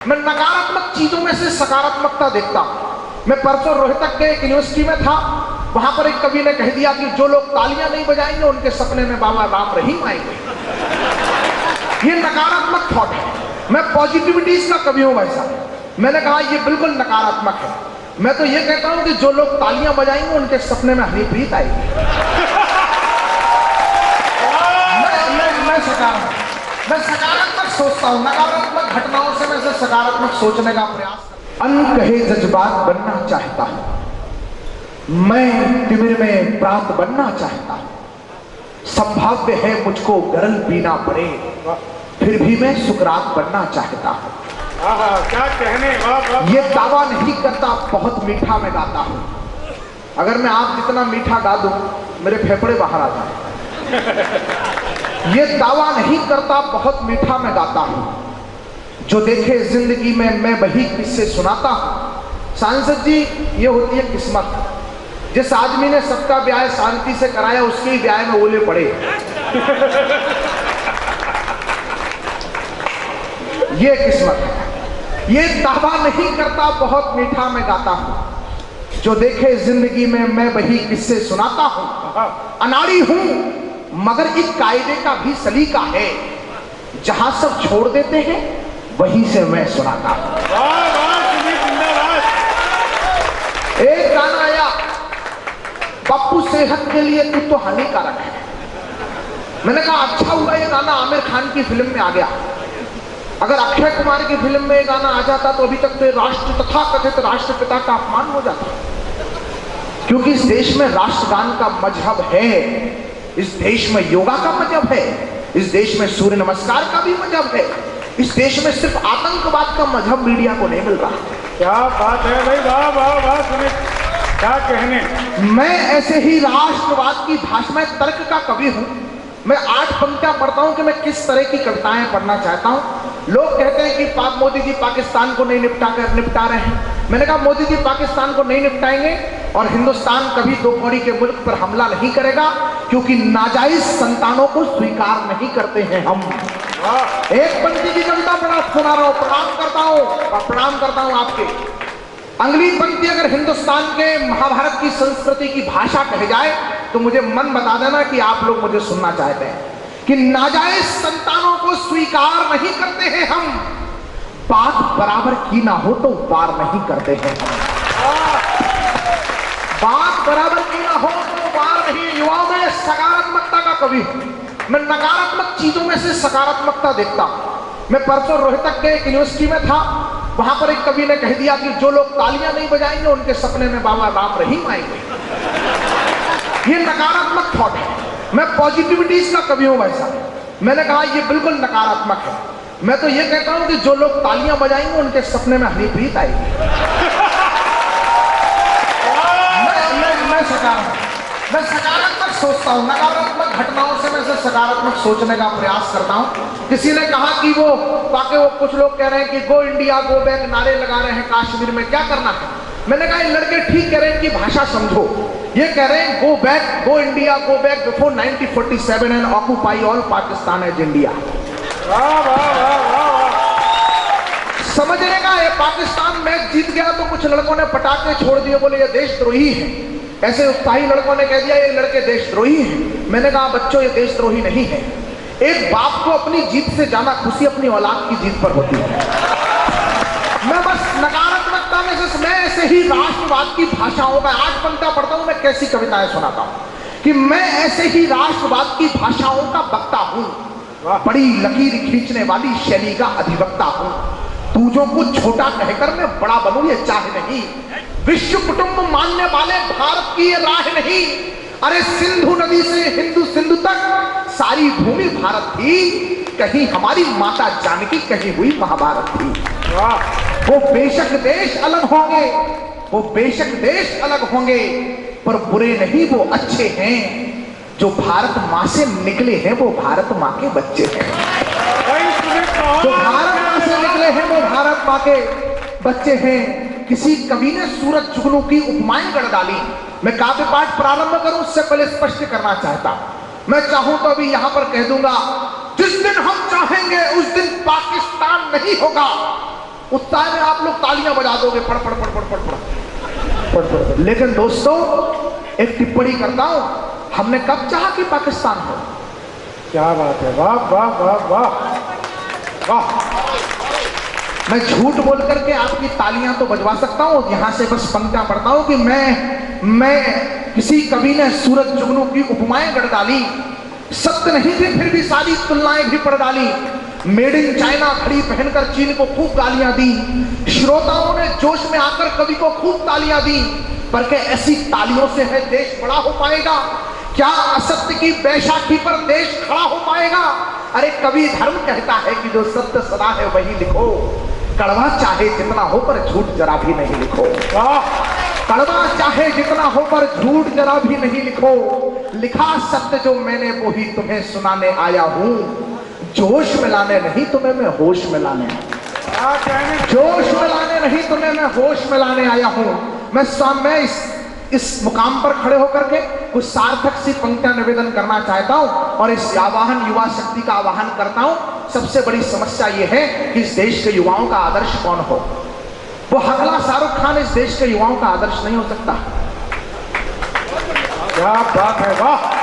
मैं नकारात्मक चीजों में से सकारात्मकता देखता हूं। मैं परसों रोहतक के एक यूनिवर्सिटी में था, वहां पर एक कवि ने कह दिया कि जो लोग तालियां नहीं बजाएंगे उनके सपने में बाबा राम रहीम आएंगे। ये नकारात्मक थॉट है। मैं पॉजिटिविटीज का कवि हूं भाई साहब। मैंने कहा ये बिल्कुल नकारात्मक है। मैं तो ये कहता हूं कि जो लोग तालियां बजाएंगे उनके सपने में हनीप्रीत आएगी। मैं सकारात्मक सोचता हूं, नकारात्मक घटनाओं से मैं सकारात्मक सोचने का प्रयास। अनकहे जज्बात बनना चाहता हूं, मैं तिमिर में प्रात बनना चाहता हूं। संभाव्य है मुझको गरल पीना पड़े, फिर भी मैं सुकरात बनना चाहता हूं। क्या कहने, वाह। ये दावा नहीं करता बहुत मीठा मैं गाता हूं। अगर मैं आप जितना मीठा गा दूं मेरे फेफड़े बाहर आ जाए। ये दावा नहीं करता बहुत मीठा मैं गाता हूं, जो देखे जिंदगी में मैं वही किस्से सुनाता हूं। सांसद जी, ये होती है किस्मत। जिस आदमी ने सबका ब्याह शांति से कराया उसके ही ब्याह में ओले पड़े। ये किस्मत है। ये दावा नहीं करता बहुत मीठा मैं गाता हूं, जो देखे जिंदगी में मैं वही किस्से सुनाता हूं। अनाड़ी हूं मगर एक कायदे का भी सलीका है, जहां सब छोड़ देते हैं वहीं से मैं सुनाता हूं। एक गाना आया, पप्पू सेहत के लिए तू तो हानिकारक है। मैंने कहा अच्छा हुआ ये गाना आमिर खान की फिल्म में आ गया। अगर अक्षय कुमार की फिल्म में ये गाना आ जाता तो अभी तक तो राष्ट्र तथा कथित राष्ट्रपिता का अपमान हो जाता, क्योंकि इस देश में राष्ट्रगान का मजहब है, इस देश में योगा का मजहब है, इस देश में सूर्य नमस्कार का भी मजहब है। इस देश में सिर्फ आतंकवाद का मजहब मीडिया को नहीं मिल रहा। क्या बात है भाई, वाह वाह वाह। सुनिए क्या कहने। मैं ऐसे ही राष्ट्रवाद की भाषा में तर्क का कवि हूं। मैं 8 पंक्तियां पढ़ता हूं कि मैं किस तरह की कविताएं पढ़ना चाहता हूं। लोग कहते हैं कि मोदी जी पाकिस्तान को नहीं निपटा रहे हैं। मैंने कहा मोदी जी पाकिस्तान को नहीं निपटाएंगे और हिंदुस्तान कभी दो कौड़ी के मुल्क पर हमला नहीं करेगा, क्योंकि नाजायज संतानों को स्वीकार नहीं करते हैं हम। एक पंक्ति की कविता सुना रहा हूं, प्रणाम करता हूं आपके। अगली पंक्ति अगर हिंदुस्तान के महाभारत की संस्कृति की भाषा कही जाए तो मुझे मन बता देना कि आप लोग मुझे सुनना चाहते हैं कि नाजायज संतानों को स्वीकार नहीं करते हैं हम, बात बराबर की ना हो तो वार नहीं करते हैं हम। बात बराबर की ना हो तो वार नहीं। युवाओं में सकारात्मकता का कवि हूं। मैं नकारात्मक चीजों में से सकारात्मकता देखता हूं। मैं परसों रोहतक के एक यूनिवर्सिटी में था, वहां पर एक कवि ने कह दिया कि जो लोग तालियां नहीं बजाएंगे उनके सपने में बाबा राम रहीम आएंगे। ये नकारात्मक थॉट है। मैं पॉजिटिविटीज का कवि हूं भाई साहब। मैंने कहा ये बिल्कुल नकारात्मक है। मैं तो ये कहता हूं कि जो लोग तालियां बजाएंगे उनके सपने में हनीप्रीत आएगी। मैं सकारात्मक सोचता हूं, नकारात्मक घटनाओं से मैं सकारात्मक सोचने का प्रयास करता हूं। किसी ने कहा कि वो कुछ लोग कह रहे हैं कि गो इंडिया गो बैक नारे लगा रहे हैं कश्मीर में, क्या करना है। मैंने कहा ये लड़के ठीक कह रहे हैं कि भाषा समझो। ये कह रहे हैं go back, go India go back before 1947 and occupy all Pakistan as India. समझने का है। पाकिस्तान मैच जीत गया तो कुछ लड़कों ने पटाखे छोड़ दिए, बोले ये देशद्रोही है। ऐसे उत्साही लड़कों ने कह दिया ये लड़के देशद्रोही हैं। मैंने कहा बच्चों ये देशद्रोही नहीं है। एक बाप को अपनी जीत से ज्यादा खुशी अपनी औलाद की जीत पर होती है। मैं बस नकारात्मकता में से मैं ऐसे ही राष्ट्रवाद की भाषाओं का 8 पंक्तियां पढ़ता हूं। मैं कैसी कविताएं सुनाता हूं कि मैं ऐसे ही राष्ट्रवाद की भाषाओं का वक्ता हूं, बड़ी लकीर खींचने वाली शैली का अधिवक्ता हूं। दूजों को छोटा कहकर मैं बड़ा बनूं ये चाहे नहीं, विश्व कुटुंब मानने वाले भारत की ये राह नहीं। अरे सिंधु नदी से हिंदू सिंधु तक सारी भूमि भारत थी, कहीं हमारी माता जानकी कहीं हुई महाभारत थी। वो बेशक देश अलग होंगे, वो बेशक देश अलग होंगे, पर बुरे नहीं वो अच्छे हैं। जो भारत माँ से निकले हैं वो भारत माँ के बच्चे हैं। जो भारत माँ से निकले हैं वो भारत माँ के बच्चे हैं। किसी कवि ने सूरज जुगनू की उपमाएं गढ़ डाली। मैं काव्य पाठ प्रारंभ करूं उससे पहले स्पष्ट करना चाहता। मैं चाहूं तो अभी यहां पर कह दूंगा, जिस दिन हम चाहेंगे उस दिन पाकिस्तान नहीं होगा। उत्साह में आप लोग तालियां बजा दोगे, पड़ पड़ पड़ पड़ पड़ पड़ पड़। लेकिन दोस्तों एक टिप्पणी करता हूं, हमने कब चाहा कि पाकिस्तान हो? क्या बात है, वाह वाह वाह वाह वाह। मैं झूठ बोल करके आपकी तालियां तो बजवा सकता हूं, यहां से बस पंक्तियां पढ़ता हूं कि मैं किसी कवि ने सूरज जुगनू की उपमाएं गढ़ डाली, सत्य नहीं थी फिर भी सारी तुलनाएं भी पढ़ डाली। मेड इन चाइना घड़ी पहनकर चीन को खूब गालियां दी, श्रोताओं ने जोश में आकर कवि को खूब तालियां दी, पर क्या ऐसी तालियों से है देश बड़ा हो पाएगा? क्या असत्य की बैशाखी पर देश खड़ा हो पाएगा? अरे कवि धर्म कहता है कि जो सत्य सदा है वही लिखो, कड़वा चाहे जितना हो पर झूठ जरा भी नहीं लिखो। कड़वा चाहे जितना हो पर झूठ जरा भी नहीं लिखो, लिखा सत्य जो मैंने वो ही तुम्हें सुनाने आया हूं, जोश में लाने नहीं तुम्हें मैं होश में लाने, जोश में लाने नहीं तुम्हें मैं होश में लाने आया हूं। मैं इस मुकाम पर खड़े होकर के कुछ सार्थक सी पंक्तियां निवेदन करना चाहता हूं और इस आवाहन युवा शक्ति का आवाहन करता हूं। सबसे बड़ी समस्या यह है कि इस देश के युवाओं का आदर्श कौन हो? वो हकला शाहरुख खान इस देश के युवाओं का आदर्श नहीं हो सकता। क्या बात है, वाह।